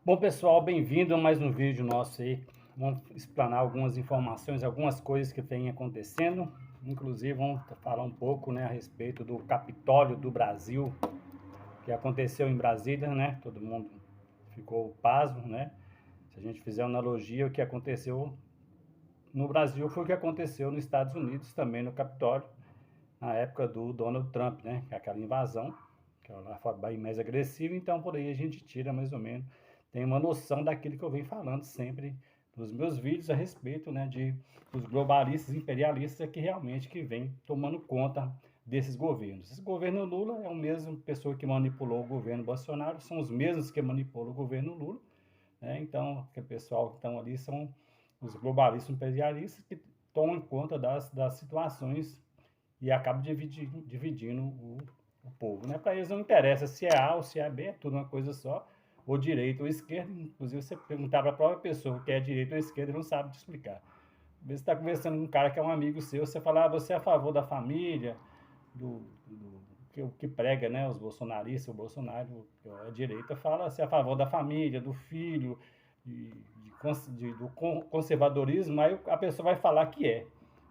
Bom, pessoal, bem-vindo a mais um vídeo nosso aí. Vamos explanar algumas informações, algumas coisas que vêm acontecendo. Inclusive, vamos falar um pouco, né, a respeito do Capitólio do Brasil, que aconteceu em Brasília, né? Todo mundo ficou pasmo, né? Se a gente fizer uma analogia, o que aconteceu no Brasil foi o que aconteceu nos Estados Unidos, também no Capitólio, na época do Donald Trump, né? Aquela invasão, que ela foi bem mais agressiva, então por aí a gente tira mais ou menos, tem uma noção daquilo que eu venho falando sempre nos meus vídeos a respeito, né, de os globalistas, imperialistas que realmente que vem tomando conta desses governos. Esse governo Lula é o mesmo pessoa que manipulou o governo Bolsonaro, são os mesmos que manipulam o governo Lula, né? Então, o pessoal que estão ali são os globalistas imperialistas que tomam conta das situações e acaba dividindo o povo, né? Para eles não interessa se é A ou se é B, é tudo uma coisa só, ou direita ou esquerda. Inclusive, você perguntar para a própria pessoa que é direita ou esquerda, ele não sabe te explicar. Às vezes você está conversando com um cara que é um amigo seu, você fala, você é a favor da família, o que prega, né, os bolsonaristas, o Bolsonaro, a direita, fala se é a favor da família, do filho, do conservadorismo, aí a pessoa vai falar que é.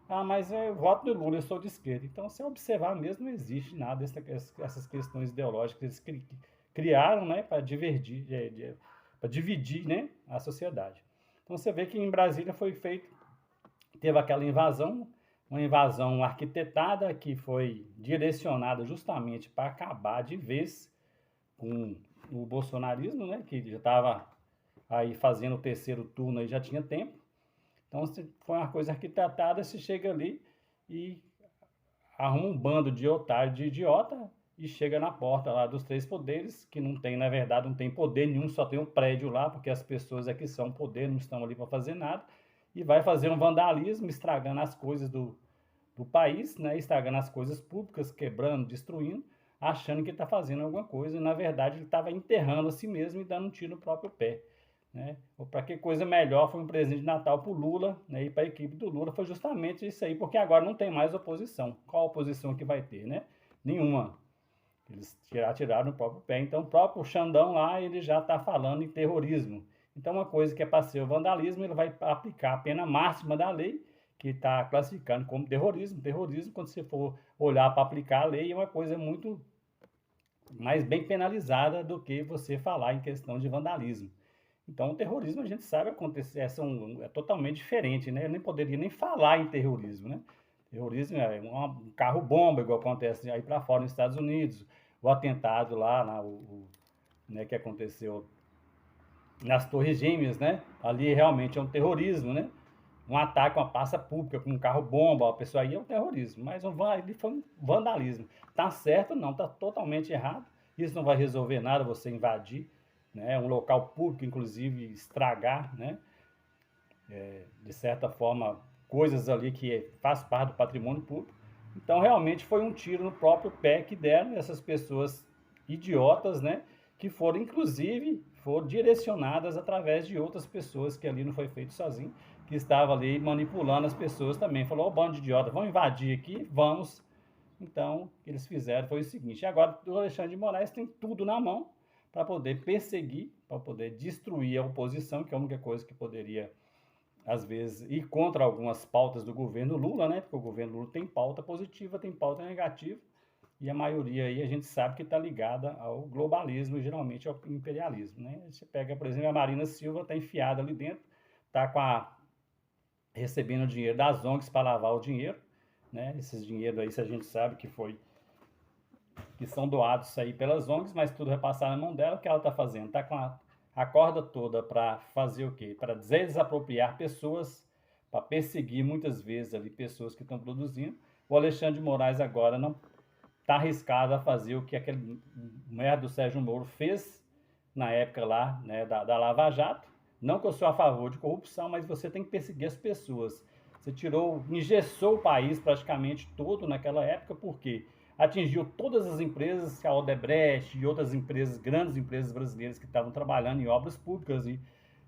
Ah, mas eu voto no Lula, eu sou de esquerda. Então, se observar mesmo, não existe nada essas questões ideológicas que eles criaram, né, para dividir, né, a sociedade. Então, você vê que em Brasília teve aquela invasão, uma invasão arquitetada que foi direcionada justamente para acabar de vez com o bolsonarismo, né, que já estava aí fazendo o terceiro turno, aí já tinha tempo. Então, se foi uma coisa arquitetada, se chega ali e arruma um bando de otário, de idiota, e chega na porta lá dos três poderes, que não tem, na verdade, não tem poder nenhum, só tem um prédio lá, porque as pessoas aqui são poder, não estão ali para fazer nada, e vai fazer um vandalismo, estragando as coisas do país, né, estragando as coisas públicas, quebrando, destruindo, achando que está fazendo alguma coisa, e na verdade ele estava enterrando a si mesmo e dando um tiro no próprio pé. Né? Para que coisa melhor foi um presente de Natal para o Lula, né? E para a equipe do Lula foi justamente isso aí, porque agora não tem mais oposição. Qual oposição que vai ter, né? Nenhuma. Eles tiraram o próprio pé. Então, o próprio Xandão lá, ele já está falando em terrorismo. Então, uma coisa que é para ser o vandalismo, ele vai aplicar a pena máxima da lei, que está classificando como terrorismo. Terrorismo, quando você for olhar para aplicar a lei, é uma coisa muito mais bem penalizada do que você falar em questão de vandalismo. Então, o terrorismo a gente sabe acontecer, é totalmente diferente, né? Eu nem poderia nem falar em terrorismo, né? Terrorismo é um carro-bomba, igual acontece aí para fora nos Estados Unidos, o atentado lá, né, que aconteceu nas Torres Gêmeas, né? Ali realmente é um terrorismo, né? Um ataque a uma praça pública com um carro-bomba, a pessoa aí é um terrorismo, mas ali foi um vandalismo. Tá certo? Não, tá totalmente errado. Isso não vai resolver nada, você invadir, né, um local público, inclusive estragar, né, de certa forma, coisas ali que faz parte do patrimônio público. Então, realmente foi um tiro no próprio pé que deram essas pessoas idiotas, né, que foram, inclusive, foram direcionadas através de outras pessoas, que ali não foi feito sozinho, que estava ali manipulando as pessoas também. Falou, ô, bando de idiota, vamos invadir aqui? Vamos. Então, o que eles fizeram foi o seguinte, agora o Alexandre de Moraes tem tudo na mão para poder perseguir, para poder destruir a oposição, que é a única coisa que poderia, às vezes, ir contra algumas pautas do governo Lula, né? Porque o governo Lula tem pauta positiva, tem pauta negativa, e a maioria aí a gente sabe que está ligada ao globalismo e geralmente ao imperialismo, né? Você pega, por exemplo, a Marina Silva, está enfiada ali dentro, está recebendo dinheiro das ONGs para lavar o dinheiro, né? Esses dinheiros aí, se a gente sabe que são doados aí pelas ONGs, mas tudo repassar na mão dela. O que ela está fazendo? Está com a corda toda para fazer o quê? Para desapropriar pessoas, para perseguir muitas vezes ali pessoas que estão produzindo. O Alexandre de Moraes agora não está arriscado a fazer o que aquele merda do Sérgio Moro fez na época lá, né, da Lava Jato. Não que eu sou a favor de corrupção, mas você tem que perseguir as pessoas. Você engessou o país praticamente todo naquela época, porque atingiu todas as empresas, a Odebrecht e outras empresas, grandes empresas brasileiras que estavam trabalhando em obras públicas e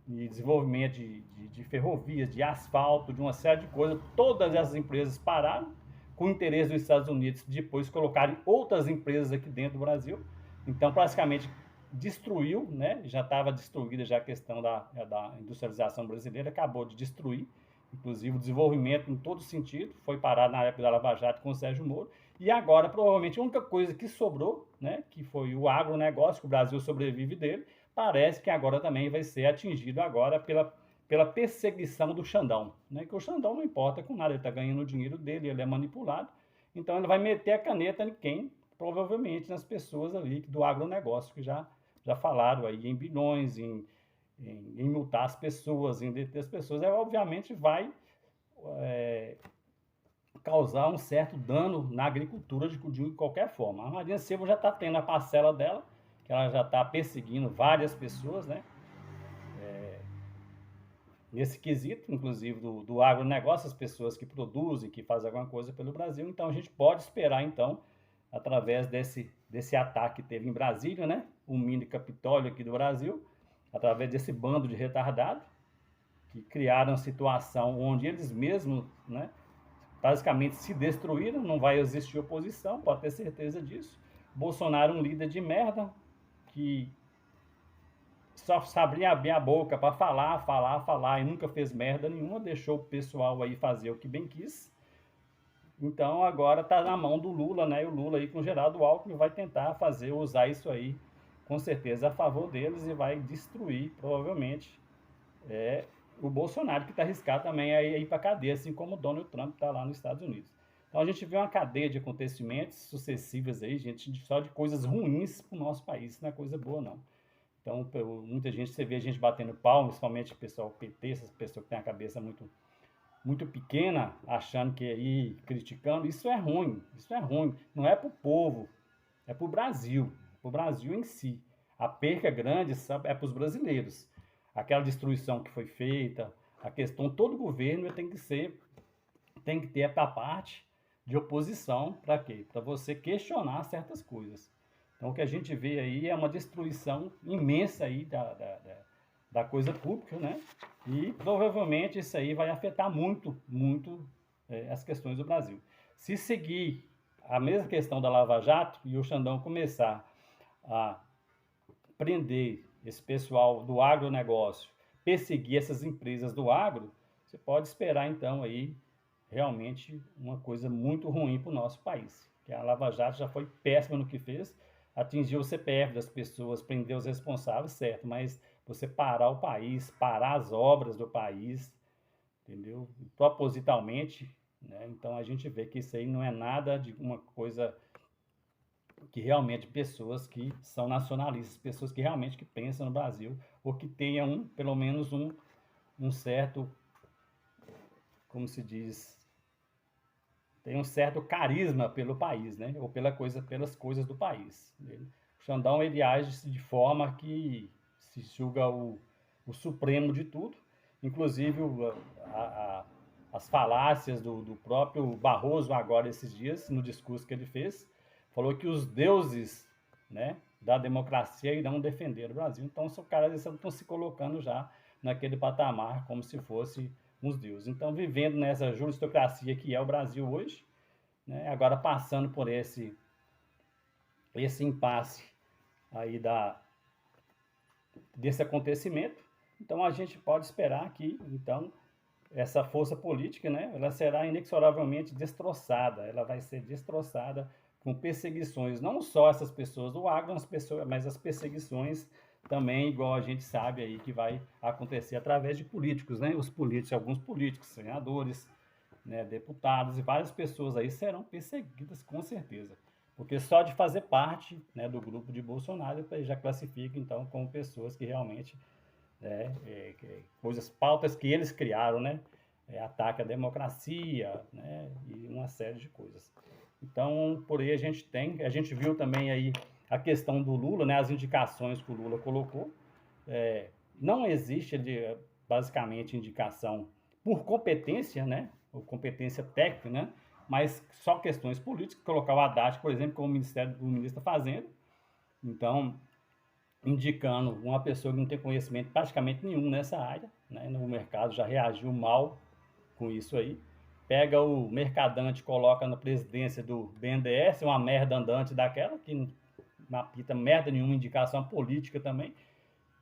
desenvolvimento de ferrovias, de asfalto, de uma série de coisas. Todas essas empresas pararam, com o interesse dos Estados Unidos, depois colocarem outras empresas aqui dentro do Brasil. Então, praticamente, destruiu, né? Já estava destruída já a questão da industrialização brasileira, acabou de destruir, inclusive o desenvolvimento em todo sentido, foi parado na época da Lava Jato com o Sérgio Moro, e agora provavelmente a única coisa que sobrou, né, que foi o agronegócio, que o Brasil sobrevive dele, parece que agora também vai ser atingido agora pela perseguição do Xandão, né? Que o Xandão não importa com nada, ele está ganhando o dinheiro dele, ele é manipulado, então ele vai meter a caneta em quem? Provavelmente nas pessoas ali do agronegócio, que já falaram aí em bilhões, em multar as pessoas, em deter as pessoas, obviamente vai causar um certo dano na agricultura de qualquer forma. A Marina Silva já está tendo a parcela dela, que ela já está perseguindo várias pessoas, né? Nesse quesito, inclusive do agronegócio, as pessoas que produzem, que fazem alguma coisa pelo Brasil. Então a gente pode esperar, então, através desse ataque que teve em Brasília, né? O mini Capitólio aqui do Brasil, através desse bando de retardados, que criaram uma situação onde eles mesmos, né, basicamente se destruíram, não vai existir oposição, pode ter certeza disso. Bolsonaro é um líder de merda, que só sabia abrir a boca para falar, e nunca fez merda nenhuma, deixou o pessoal aí fazer o que bem quis. Então agora está na mão do Lula, né? E o Lula aí com o Geraldo Alckmin vai tentar usar isso aí, com certeza, a favor deles, e vai destruir, provavelmente, o Bolsonaro, que está arriscado também a ir para a cadeia, assim como o Donald Trump está lá nos Estados Unidos. Então a gente vê uma cadeia de acontecimentos sucessivos aí, gente, só de coisas ruins para o nosso país, isso não é coisa boa, não. Então, muita gente, você vê a gente batendo palmas, principalmente o pessoal PT, essas pessoas que têm a cabeça muito pequena, achando que aí, criticando, isso é ruim, não é para o povo, é para o Brasil em si. A perca grande é para os brasileiros. Aquela destruição que foi feita, a questão, todo governo tem que ter a parte de oposição, para quê? Para você questionar certas coisas. Então, o que a gente vê aí é uma destruição imensa aí da coisa pública, né? E provavelmente isso aí vai afetar muito as questões do Brasil. Se seguir a mesma questão da Lava Jato e o Xandão começar a prender esse pessoal do agronegócio, perseguir essas empresas do agro, você pode esperar então aí realmente uma coisa muito ruim para o nosso país. Que a Lava Jato já foi péssima no que fez, atingiu o CPF das pessoas, prendeu os responsáveis, certo, mas você parar o país, parar as obras do país, entendeu? Propositalmente, né? Então a gente vê que isso aí não é nada de uma coisa que realmente pessoas que são nacionalistas, pessoas que realmente que pensam no Brasil, ou que tenham pelo menos um certo, como se diz, tem um certo carisma pelo país, né? Ou pelas coisas do país. O Xandão, ele age de forma que se julga o supremo de tudo, inclusive as falácias do próprio Barroso agora esses dias, no discurso que ele fez, falou que os deuses, né, da democracia irão defender o Brasil. Então, os caras estão se colocando já naquele patamar como se fosse uns deuses. Então, vivendo nessa juristocracia que é o Brasil hoje, né, agora passando por esse impasse aí desse acontecimento, então a gente pode esperar que, então, essa força política, né, ela será inexoravelmente destroçada, ela vai ser destroçada com perseguições, não só essas pessoas do agro, mas as perseguições também, igual a gente sabe aí, que vai acontecer através de políticos, né? Os políticos, alguns políticos, senadores, né, deputados e várias pessoas aí serão perseguidas com certeza. Porque só de fazer parte, né, do grupo de Bolsonaro, já classifica então como pessoas que realmente, pautas que eles criaram, né? Ataque à democracia, né? E uma série de coisas. Então, por aí a gente viu também aí a questão do Lula, né? As indicações que o Lula colocou. Não existe, basicamente, indicação por competência, né? Ou competência técnica, né? Mas só questões políticas, colocar o Haddad, por exemplo, como o ministro está fazendo. Então, indicando uma pessoa que não tem conhecimento praticamente nenhum nessa área, né? No mercado já reagiu mal com isso aí. Pega o Mercadante, coloca na presidência do BNDES, uma merda andante daquela, que apita merda nenhuma, indicação política também.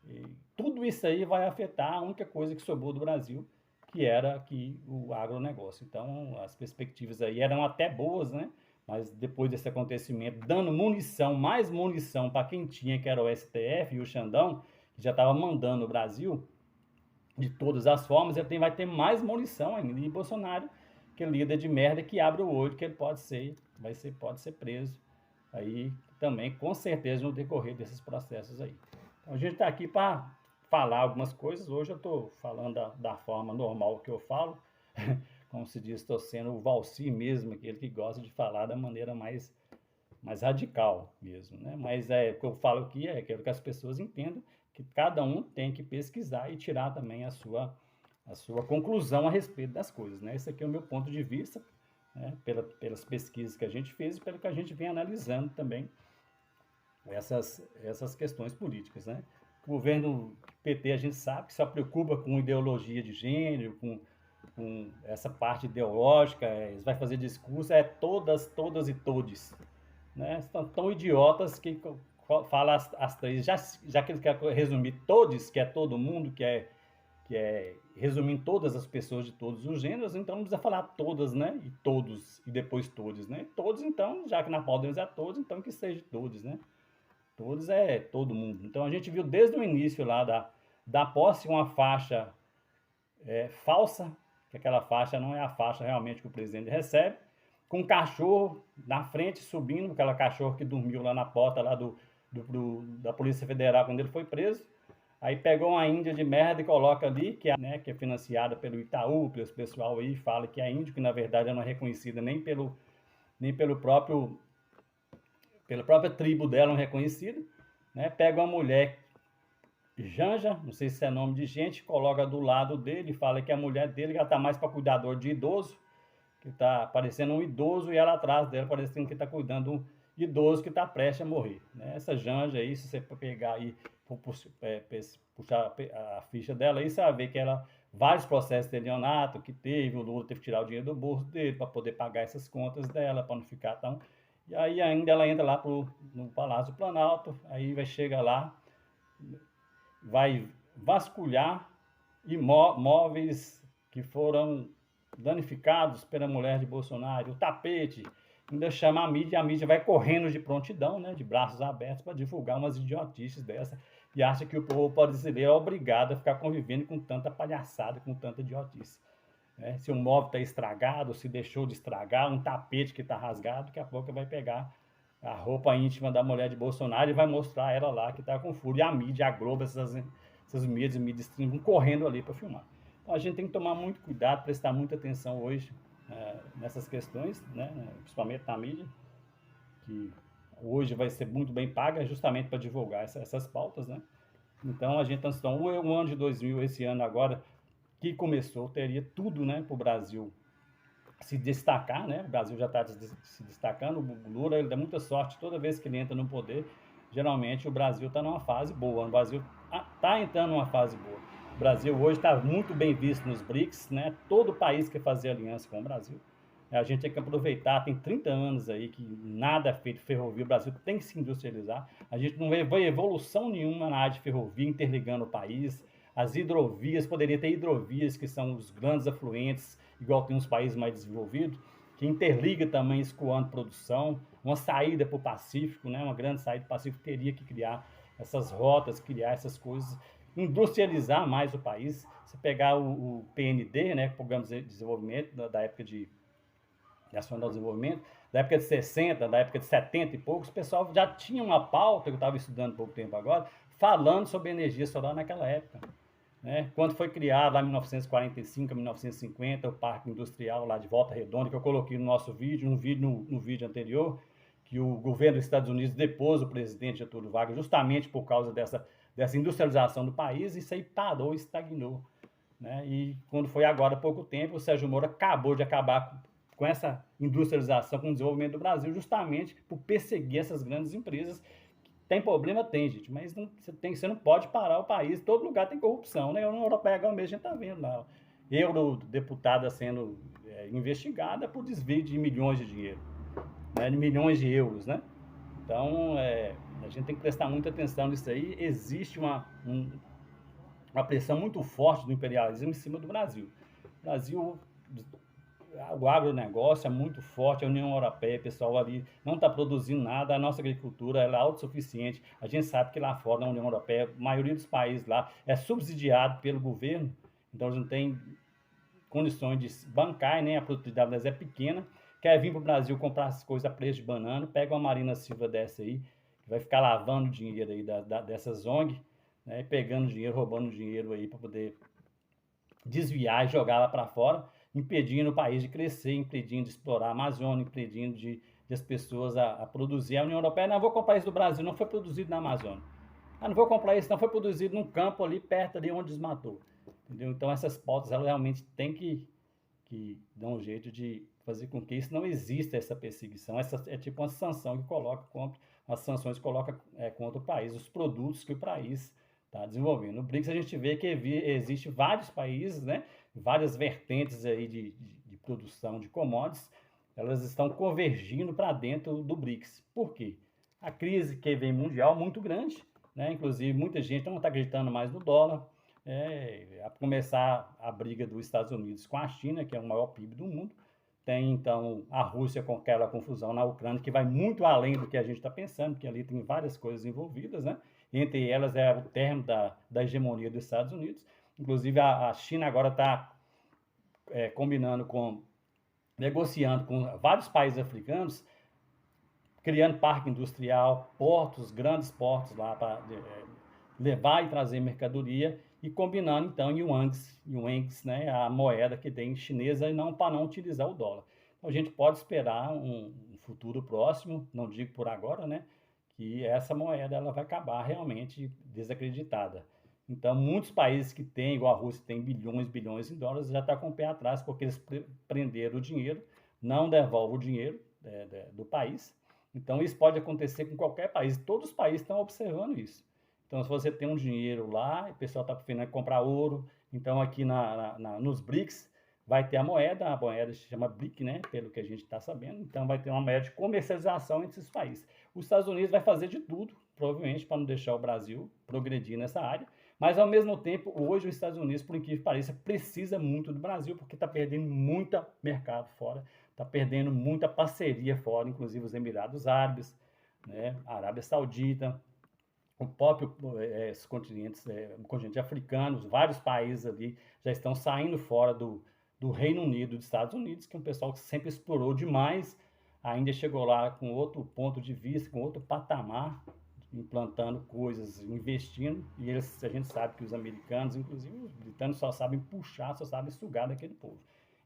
E tudo isso aí vai afetar a única coisa que sobrou do Brasil, que era aqui o agronegócio. Então, as perspectivas aí eram até boas, né? Mas depois desse acontecimento, dando munição, mais munição para quem tinha, que era o STF e o Xandão, que já estava mandando o Brasil de todas as formas, ele vai ter mais munição ainda. E Bolsonaro, que é líder de merda, que abre o olho que ele pode ser preso aí também, com certeza, no decorrer desses processos aí. Então, a gente está aqui para falar algumas coisas. Hoje eu estou falando da forma normal que eu falo, como se diz, estou sendo o Valci mesmo, aquele que gosta de falar da maneira mais radical mesmo, né? Mas o que eu falo aqui é quero que as pessoas entendam que cada um tem que pesquisar e tirar também a sua conclusão a respeito das coisas, né? Esse aqui é o meu ponto de vista, né? Pelas pesquisas que a gente fez e pelo que a gente vem analisando também essas questões políticas, né? O governo PT, a gente sabe que só preocupa com ideologia de gênero, com essa parte ideológica, eles vai fazer discurso, todas e todes, né? Estão tão idiotas que fala as três, já que ele quer resumir todos, que é todo mundo, que é resumir todas as pessoas de todos os gêneros, então não precisa falar todas, né? E todos, e depois todos, né? Todos, então, já que na pauta deles é todos, então que seja todos, né? Todos é todo mundo. Então a gente viu desde o início lá da posse uma faixa falsa, que aquela faixa não é a faixa realmente que o presidente recebe, com um cachorro na frente subindo, aquela cachorro que dormiu lá na porta lá da Polícia Federal quando ele foi preso. Aí pegou uma Índia de merda e coloca ali, que é financiada pelo Itaú, pelo pessoal aí, fala que é índio, que na verdade não é reconhecida nem pela própria tribo dela, não reconhecida, né? Pega uma mulher Janja, não sei se é nome de gente, coloca do lado dele, fala que a mulher dele já está mais para cuidador de idoso, que está parecendo um idoso, e ela atrás dela parecendo que está cuidando de um idoso que está prestes a morrer, né? Essa Janja aí, se você pegar aí, puxar a ficha dela aí, você vai ver que ela, vários processos de estelionato que teve, o Lula teve que tirar o dinheiro do bolso dele para poder pagar essas contas dela, para não ficar tão... E aí ainda ela entra lá no Palácio do Planalto, aí vai chegar lá, vai vasculhar imóveis que foram danificados pela mulher de Bolsonaro, o tapete, ainda chama a mídia vai correndo de prontidão, né, de braços abertos para divulgar umas idiotices dessa, e acha que o povo brasileiro é obrigado a ficar convivendo com tanta palhaçada, com tanta idiotice. Se um móvel está estragado, se deixou de estragar, um tapete que está rasgado, daqui a pouco vai pegar a roupa íntima da mulher de Bolsonaro e vai mostrar ela lá que está com fúria. E a mídia, a Globo, essas mídias stream vão correndo ali para filmar. Então a gente tem que tomar muito cuidado, prestar muita atenção hoje nessas questões, né? Principalmente na mídia, que hoje vai ser muito bem paga justamente para divulgar essas pautas, né? Então a gente está o ano de 2000, esse ano agora, que começou, teria tudo, né, para o Brasil se destacar, né? O Brasil já está se destacando, o Lula ele dá muita sorte toda vez que ele entra no poder, geralmente o Brasil está numa fase boa, o Brasil está entrando numa fase boa. O Brasil hoje está muito bem visto nos BRICS, né? Todo país quer fazer aliança com o Brasil. A gente tem que aproveitar, tem 30 anos aí que nada é feito ferrovia, o Brasil tem que se industrializar. A gente não vê evolução nenhuma na área de ferrovia interligando o país. As hidrovias, poderia ter hidrovias que são os grandes afluentes, igual tem uns países mais desenvolvidos, que interliga também escoando produção, uma saída para o Pacífico, né? Uma grande saída para o Pacífico, teria que criar essas rotas, criar essas coisas, industrializar mais o país. Se pegar o PND, né? Programa de Desenvolvimento, da época de Nacional de Desenvolvimento, da época de 60, da época de 70 e poucos, o pessoal já tinha uma pauta, que eu estava estudando há pouco tempo agora, falando sobre energia solar naquela época. Né? Quando foi criado lá em 1945, 1950, o Parque Industrial lá de Volta Redonda, que eu coloquei no nosso vídeo, no vídeo anterior, que o governo dos Estados Unidos depôs o presidente Getúlio Vargas justamente por causa dessa industrialização do país, isso aí parou, estagnou. Né? E quando foi agora há pouco tempo, o Sérgio Moro acabou de acabar com essa industrialização, com o desenvolvimento do Brasil, justamente por perseguir essas grandes empresas. Tem problema? Tem, gente, mas você não pode parar o país, todo lugar tem corrupção, né? A União Europeia agora mesmo a gente está vendo lá, eurodeputada sendo investigada por desvio de milhões de dinheiro, né? De milhões de euros, né? Então, a gente tem que prestar muita atenção nisso aí. Existe uma pressão muito forte do imperialismo em cima do Brasil. O Brasil, o agronegócio é muito forte, a União Europeia, o pessoal ali não está produzindo nada, a nossa agricultura ela é autossuficiente. A gente sabe que lá fora, na União Europeia, a maioria dos países lá é subsidiado pelo governo, então a gente não tem condições de bancar, né? A produtividade delas é pequena. Quer vir para o Brasil comprar as coisas a preço de banana, pega uma Marina Silva dessa aí, que vai ficar lavando dinheiro aí dessas ONG, né? Pegando dinheiro, roubando dinheiro aí para poder desviar e jogar lá para fora, impedindo o país de crescer, impedindo de explorar a Amazônia, impedindo de as pessoas a produzir. A União Europeia, não vou comprar isso do Brasil, não foi produzido na Amazônia. Ah, não vou comprar isso, não foi produzido num campo ali perto ali onde desmatou. Entendeu? Então essas pautas elas realmente têm que dar um jeito de fazer com que isso não exista essa perseguição. Essa é tipo uma sanção que coloca contra as sanções que coloca contra o país, os produtos que o país está desenvolvendo. No BRICS a gente vê que existe vários países, né, várias vertentes aí de produção de commodities, elas estão convergindo para dentro do BRICS. Por quê? A crise que vem mundial muito grande, né? Inclusive muita gente não está acreditando mais no dólar. A começar a briga dos Estados Unidos com a China, que é o maior PIB do mundo. Tem então a Rússia com aquela confusão na Ucrânia, que vai muito além do que a gente está pensando, porque ali tem várias coisas envolvidas, né? Entre elas é o término da hegemonia dos Estados Unidos. Inclusive a China agora está combinando negociando com vários países africanos, criando parque industrial, portos, grandes portos lá para levar e trazer mercadoria e combinando então yuans, né, a moeda que tem chinesa e não para não utilizar o dólar. Então a gente pode esperar um futuro próximo, não digo por agora, né, que essa moeda ela vai acabar realmente desacreditada. Então muitos países que têm, igual a Rússia, tem bilhões em dólares, já está com o pé atrás porque eles prenderam o dinheiro, não devolvem o dinheiro do país. Então isso pode acontecer com qualquer país, todos os países estão observando isso. Então, se você tem um dinheiro lá, o pessoal está preferindo comprar ouro. Então, aqui nos BRICS, vai ter a moeda se chama BRIC, né? Pelo que a gente está sabendo. Então, vai ter uma moeda de comercialização entre esses países. Os Estados Unidos vai fazer de tudo, provavelmente, para não deixar o Brasil progredir nessa área. Mas, ao mesmo tempo, hoje os Estados Unidos, por incrível que pareça, precisa muito do Brasil, porque está perdendo muito mercado fora, está perdendo muita parceria fora, inclusive os Emirados Árabes, né? A Arábia Saudita, o próprio os continentes, o continente africano, vários países ali já estão saindo fora do Reino Unido, dos Estados Unidos, que é um pessoal que sempre explorou demais, ainda chegou lá com outro ponto de vista, com outro patamar, implantando coisas, investindo, e a gente sabe que os americanos, inclusive os britânicos, só sabem puxar, só sabem sugar daquele povo.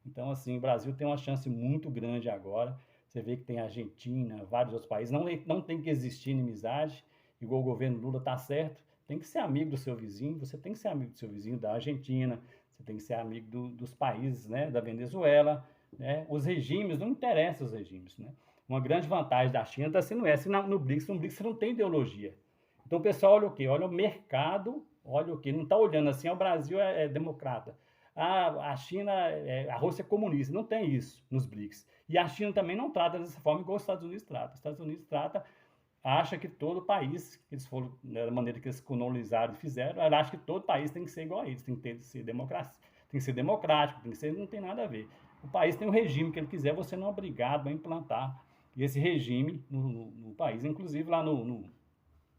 Então, assim, o Brasil tem uma chance muito grande agora. Você vê que tem a Argentina, vários outros países. Não tem que existir inimizade, igual o governo Lula está certo, tem que ser amigo do seu vizinho, você tem que ser amigo do seu vizinho da Argentina, você tem que ser amigo dos países, né, da Venezuela, né, os regimes, não interessa os regimes, né. Uma grande vantagem da China está sendo essa, no BRICS você não tem ideologia. Então o pessoal olha o quê? Olha o mercado, olha o quê? Não está olhando assim, o Brasil é democrata, a China, a Rússia é comunista, não tem isso nos BRICS. E a China também não trata dessa forma igual os Estados Unidos trata. Os Estados Unidos acha que todo país, que eles foram, da maneira que eles colonizaram e fizeram, ela acha que todo país tem que ser igual a eles, tem que ser democracia, tem que ser democrático, tem que ser, não tem nada a ver. O país tem um regime que ele quiser, você não é obrigado a implantar esse regime no país. Inclusive lá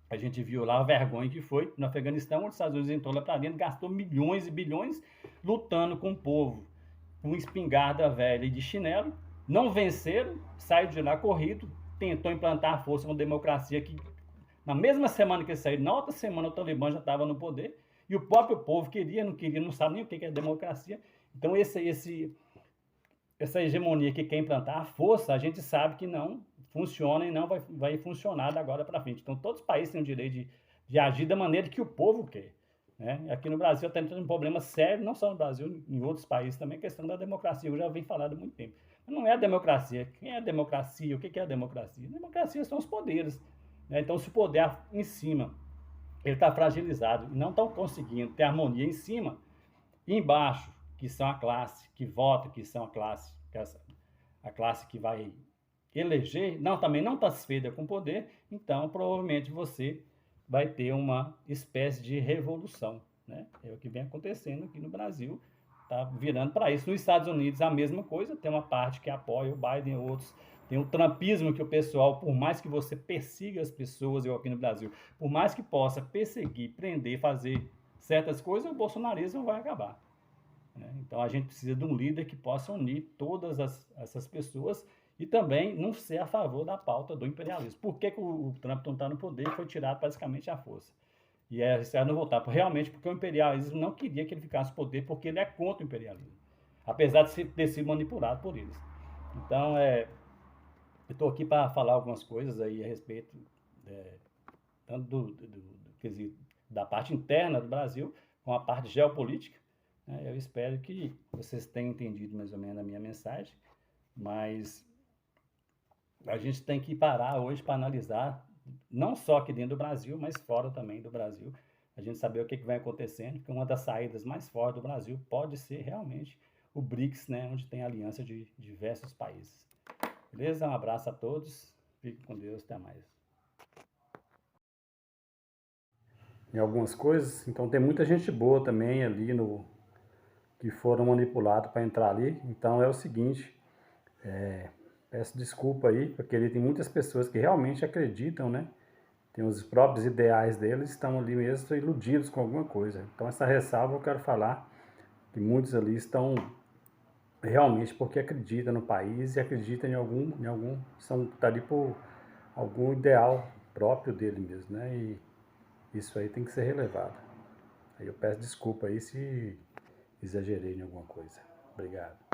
a gente viu lá a vergonha que foi no Afeganistão, onde os Estados Unidos entrou lá para dentro, gastou milhões e bilhões lutando com o povo, com espingarda velha e de chinelo, não venceram, saiu de lá corrido, tentou implantar a força, uma democracia que na mesma semana que ele saiu, na outra semana o Talibã já estava no poder, e o próprio povo queria, não queria, não sabe nem o que é democracia. Então essa hegemonia que quer implantar a força, a gente sabe que não funciona e não vai funcionar da agora para frente. Então todos os países têm o direito de agir da maneira que o povo quer. Né? Aqui no Brasil está tendo um problema sério, não só no Brasil, em outros países também, a questão da democracia. Eu já venho falando há muito tempo. Não é a democracia. Quem é a democracia? O que é a democracia? A democracia são os poderes. Né? Então, se o poder em cima ele está fragilizado e não estão conseguindo ter harmonia em cima, e embaixo, que são a classe que vota, que são a classe que vai eleger, não, também não está satisfeita com o poder, então provavelmente você vai ter uma espécie de revolução, né? É o que vem acontecendo aqui no Brasil, está virando para isso. Nos Estados Unidos a mesma coisa, tem uma parte que apoia o Biden, outros tem o trumpismo, que o pessoal, por mais que você persiga as pessoas, eu aqui no Brasil, por mais que possa perseguir, prender, fazer certas coisas, o bolsonarismo vai acabar, né? Então a gente precisa de um líder que possa unir todas essas pessoas e também não ser a favor da pauta do imperialismo. Por que, que o Trump não está no poder? Foi tirado basicamente à força. E é não voltar, realmente porque o imperialismo não queria que ele ficasse no poder, porque ele é contra o imperialismo, apesar de ter sido manipulado por eles. Então, eu estou aqui para falar algumas coisas aí a respeito, tanto quer dizer, da parte interna do Brasil, com a parte geopolítica, né? Eu espero que vocês tenham entendido mais ou menos a minha mensagem, mas a gente tem que parar hoje para analisar, não só aqui dentro do Brasil, mas fora também do Brasil, a gente saber o que vai acontecendo, porque uma das saídas mais fortes do Brasil pode ser realmente o BRICS, né, onde tem aliança de diversos países. Beleza? Um abraço a todos, fiquem com Deus, até mais. Em algumas coisas, então tem muita gente boa também ali no que foram manipulados para entrar ali. Então é o seguinte, peço desculpa aí, porque ali tem muitas pessoas que realmente acreditam, né? Tem os próprios ideais deles, estão ali mesmo iludidos com alguma coisa. Então essa ressalva eu quero falar que muitos ali estão realmente porque acreditam no país e acreditam tá ali por algum ideal próprio dele mesmo, né? E isso aí tem que ser relevado. Aí eu peço desculpa aí se exagerei em alguma coisa. Obrigado.